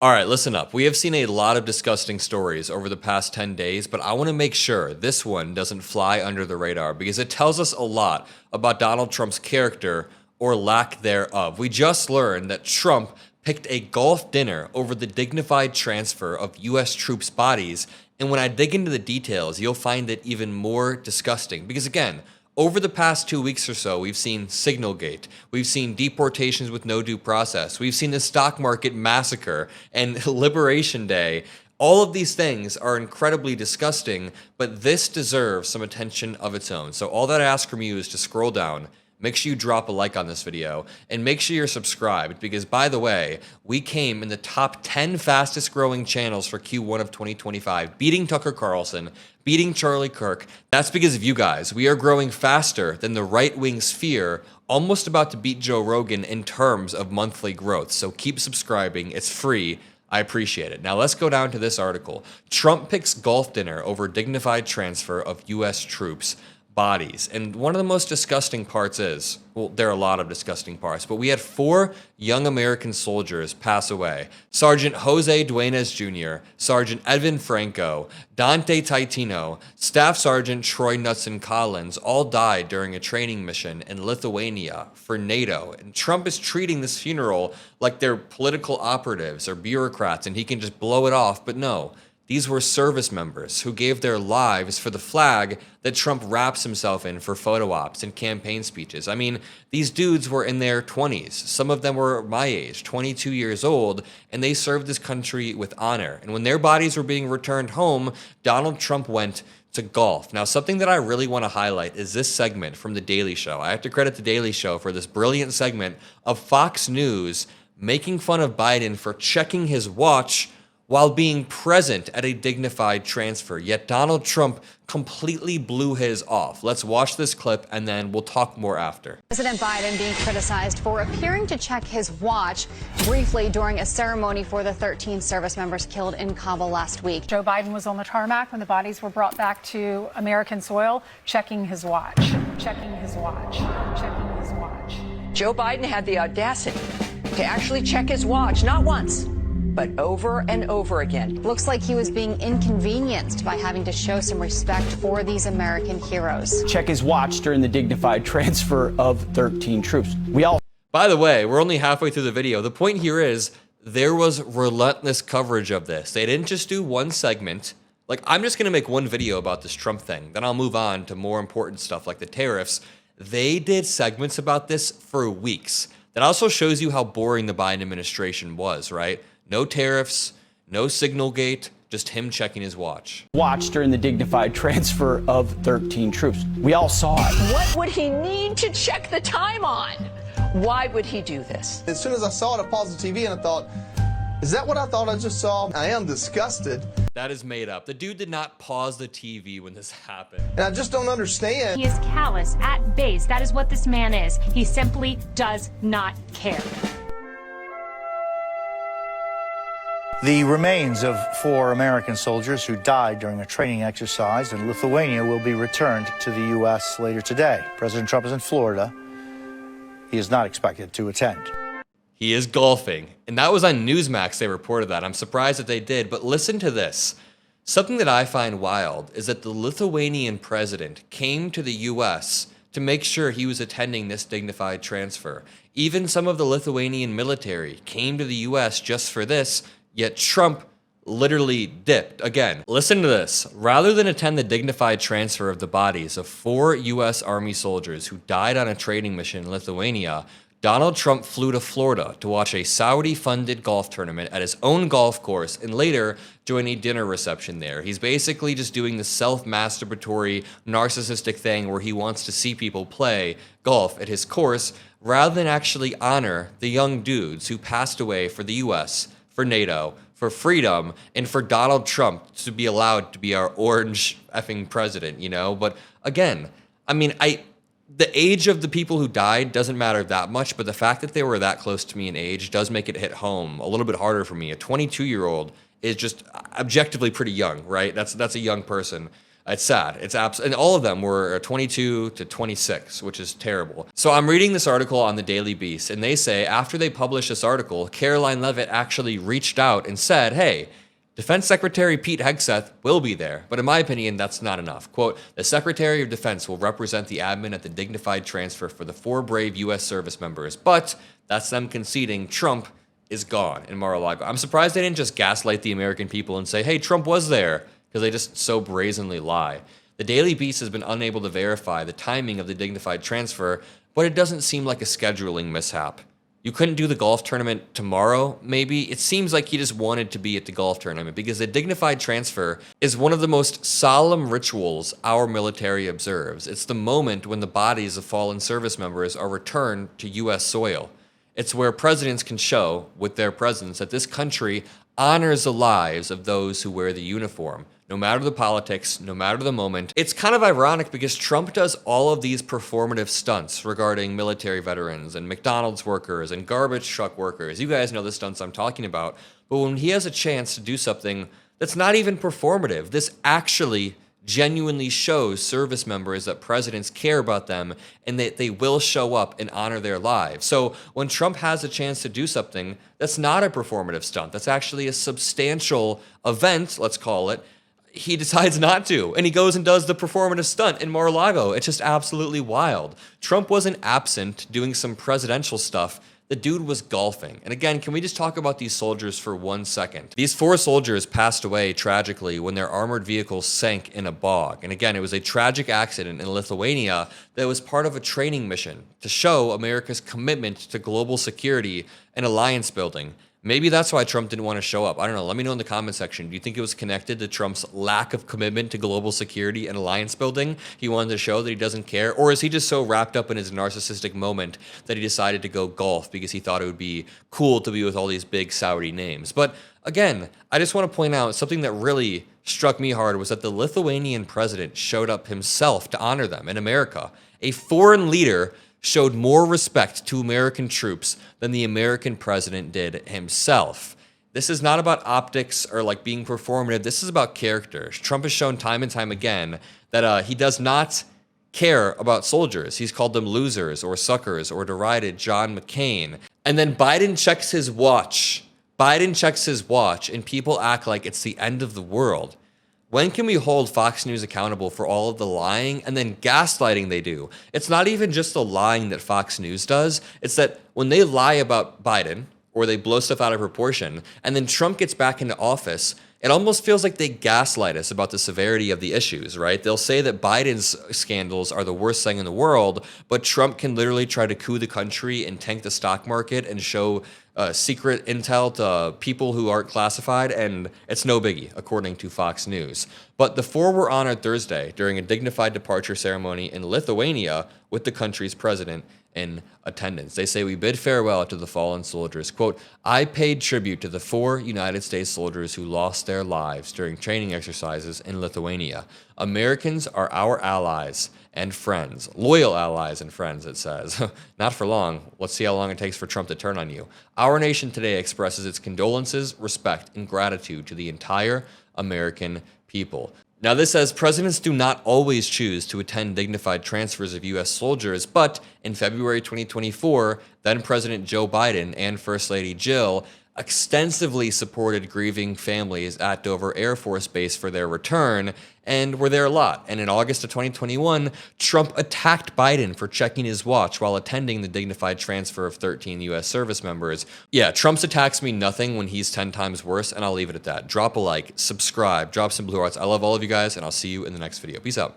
All right, listen up. We have seen a lot of disgusting stories over the past 10 days, but I want to make sure this one doesn't fly under the radar because it tells us a lot about Donald Trump's character or lack thereof. We just learned that Trump picked a golf dinner over the dignified transfer of US troops' bodies, and when I dig into the details, you'll find it even more disgusting because again, over the past 2 weeks or so, we've seen Signalgate, we've seen deportations with no due process, we've seen the stock market massacre and Liberation Day. All of these things are incredibly disgusting, but this deserves some attention of its own. So all that I ask from you is to scroll down, make sure you drop a like on this video, and make sure you're subscribed because, by the way, we came in the top 10 fastest growing channels for Q1 of 2025, beating Tucker Carlson, beating Charlie Kirk. That's because of you guys. We are growing faster than the right-wing sphere, almost about to beat Joe Rogan in terms of monthly growth. So keep subscribing. It's free. I appreciate it. Now let's go down to this article. Trump picks golf dinner over dignified transfer of U.S. troops' bodies. And one of the most disgusting parts is, well, there are a lot of disgusting parts, but we had 4 young American soldiers pass away. Sergeant Jose Duenas Jr., Sergeant Edvin Franco, Dante Taitino, Staff Sergeant Troy Knutson Collins all died during a training mission in Lithuania for NATO. And Trump is treating this funeral like they're political operatives or bureaucrats and he can just blow it off, but no. These were service members who gave their lives for the flag that Trump wraps himself in for photo ops and campaign speeches. I mean, these dudes were in their 20s. Some of them were my age, 22 years old, and they served this country with honor. And when their bodies were being returned home, Donald Trump went to golf. Now, something that I really want to highlight is this segment from The Daily Show. I have to credit The Daily Show for this brilliant segment of Fox News making fun of Biden for checking his watch while being present at a dignified transfer. Yet Donald Trump completely blew his off. Let's watch this clip and then we'll talk more after. President Biden being criticized for appearing to check his watch briefly during a ceremony for the 13 service members killed in Kabul last week. Joe Biden was on the tarmac when the bodies were brought back to American soil, checking his watch, checking his watch, checking his watch. Joe Biden had the audacity to actually check his watch, not once, but over and over again. Looks like he was being inconvenienced by having to show some respect for these American heroes. Check his watch during the dignified transfer of 13 troops. By the way, we're only halfway through the video. The point here is there was relentless coverage of this. They didn't just do one segment. Like, I'm just going to make one video about this Trump thing. Then I'll move on to more important stuff like the tariffs. They did segments about this for weeks. That also shows you how boring the Biden administration was, right? No tariffs, no Signalgate, just him checking his watch. Watch during the dignified transfer of 13 troops. We all saw it. What would he need to check the time on? Why would he do this? As soon as I saw it, I paused the TV and I thought, is that what I thought I just saw? I am disgusted. That is made up. The dude did not pause the TV when this happened. And I just don't understand. He is callous at base. That is what this man is. He simply does not care. The remains of 4 American soldiers who died during a training exercise in Lithuania will be returned to the U.S. later today. President Trump is in Florida. He is not expected to attend. He is golfing. And that was on Newsmax they reported that. I'm surprised that they did, but listen to this. Something that I find wild is that the Lithuanian president came to the U.S. to make sure he was attending this dignified transfer. Even some of the Lithuanian military came to the U.S. just for this, yet Trump literally dipped. Again, listen to this. Rather than attend the dignified transfer of the bodies of 4 U.S. Army soldiers who died on a training mission in Lithuania, Donald Trump flew to Florida to watch a Saudi-funded golf tournament at his own golf course and later join a dinner reception there. He's basically just doing the self-masturbatory, narcissistic thing where he wants to see people play golf at his course rather than actually honor the young dudes who passed away for the U.S., for NATO, for freedom, and for Donald Trump to be allowed to be our orange effing president, you know? But again, I mean, the age of the people who died doesn't matter that much, but the fact that they were that close to me in age does make it hit home a little bit harder for me. A 22-year-old is just objectively pretty young, right? That's a young person. It's sad. It's and all of them were 22 to 26, which is terrible. So I'm reading this article on the Daily Beast, and they say after they published this article, Caroline Leavitt actually reached out and said, hey, Defense Secretary Pete Hegseth will be there, but in my opinion, that's not enough. Quote, the Secretary of Defense will represent the admin at the dignified transfer for the 4 brave U.S. service members, but that's them conceding Trump is gone in Mar-a-Lago. I'm surprised they didn't just gaslight the American people and say, hey, Trump was there, because they just so brazenly lie. The Daily Beast has been unable to verify the timing of the dignified transfer, but it doesn't seem like a scheduling mishap. You couldn't do the golf tournament tomorrow, maybe? It seems like he just wanted to be at the golf tournament because the dignified transfer is one of the most solemn rituals our military observes. It's the moment when the bodies of fallen service members are returned to U.S. soil. It's where presidents can show, with their presence, that this country honors the lives of those who wear the uniform, no matter the politics, no matter the moment. It's kind of ironic because Trump does all of these performative stunts regarding military veterans and McDonald's workers and garbage truck workers. You guys know the stunts I'm talking about. But when he has a chance to do something that's not even performative, this actually genuinely shows service members that presidents care about them and that they will show up and honor their lives. So when Trump has a chance to do something, that's not a performative stunt. That's actually a substantial event, let's call it. He decides not to, and he goes and does the performative stunt in Mar-a-Lago. It's just absolutely wild. Trump wasn't absent doing some presidential stuff. The dude was golfing. And again, can we just talk about these soldiers for 1 second? These 4 soldiers passed away tragically when their armored vehicles sank in a bog. And again, it was a tragic accident in Lithuania that was part of a training mission to show America's commitment to global security and alliance building. Maybe that's why Trump didn't want to show up. I don't know. Let me know in the comment section. Do you think it was connected to Trump's lack of commitment to global security and alliance building? He wanted to show that he doesn't care? Or is he just so wrapped up in his narcissistic moment that he decided to go golf because he thought it would be cool to be with all these big Saudi names? But again, I just want to point out something that really struck me hard was that the Lithuanian president showed up himself to honor them in America. A foreign leader showed more respect to American troops than the American president did himself. This is not about optics or like being performative. This is about character. Trump has shown time and time again that he does not care about soldiers. He's called them losers or suckers or derided John McCain. And then Biden checks his watch. Biden checks his watch and people act like it's the end of the world. When can we hold Fox News accountable for all of the lying and then gaslighting they do? It's not even just the lying that Fox News does. It's that when they lie about Biden or they blow stuff out of proportion and then Trump gets back into office, it almost feels like they gaslight us about the severity of the issues, right? They'll say that Biden's scandals are the worst thing in the world, but Trump can literally try to coup the country and tank the stock market and show secret intel to people who aren't classified, and it's no biggie, according to Fox News. But the 4 were honored Thursday during a dignified departure ceremony in Lithuania with the country's president in attendance. They say, we bid farewell to the fallen soldiers. Quote, I paid tribute to the 4 United States soldiers who lost their lives during training exercises in Lithuania. Americans are our allies and friends, loyal allies and friends, it says. Not for long. Let's see how long it takes for Trump to turn on you. Our nation today expresses its condolences, respect, and gratitude to the entire American people. Now, this says presidents do not always choose to attend dignified transfers of U.S. soldiers, but in February 2024, then President Joe Biden and First Lady Jill extensively supported grieving families at Dover Air Force Base for their return and were there a lot. And in August of 2021, Trump attacked Biden for checking his watch while attending the dignified transfer of 13 U.S. service members. Yeah, Trump's attacks mean nothing when he's 10 times worse, and I'll leave it at that. Drop a like, subscribe, drop some blue hearts. I love all of you guys, and I'll see you in the next video. Peace out.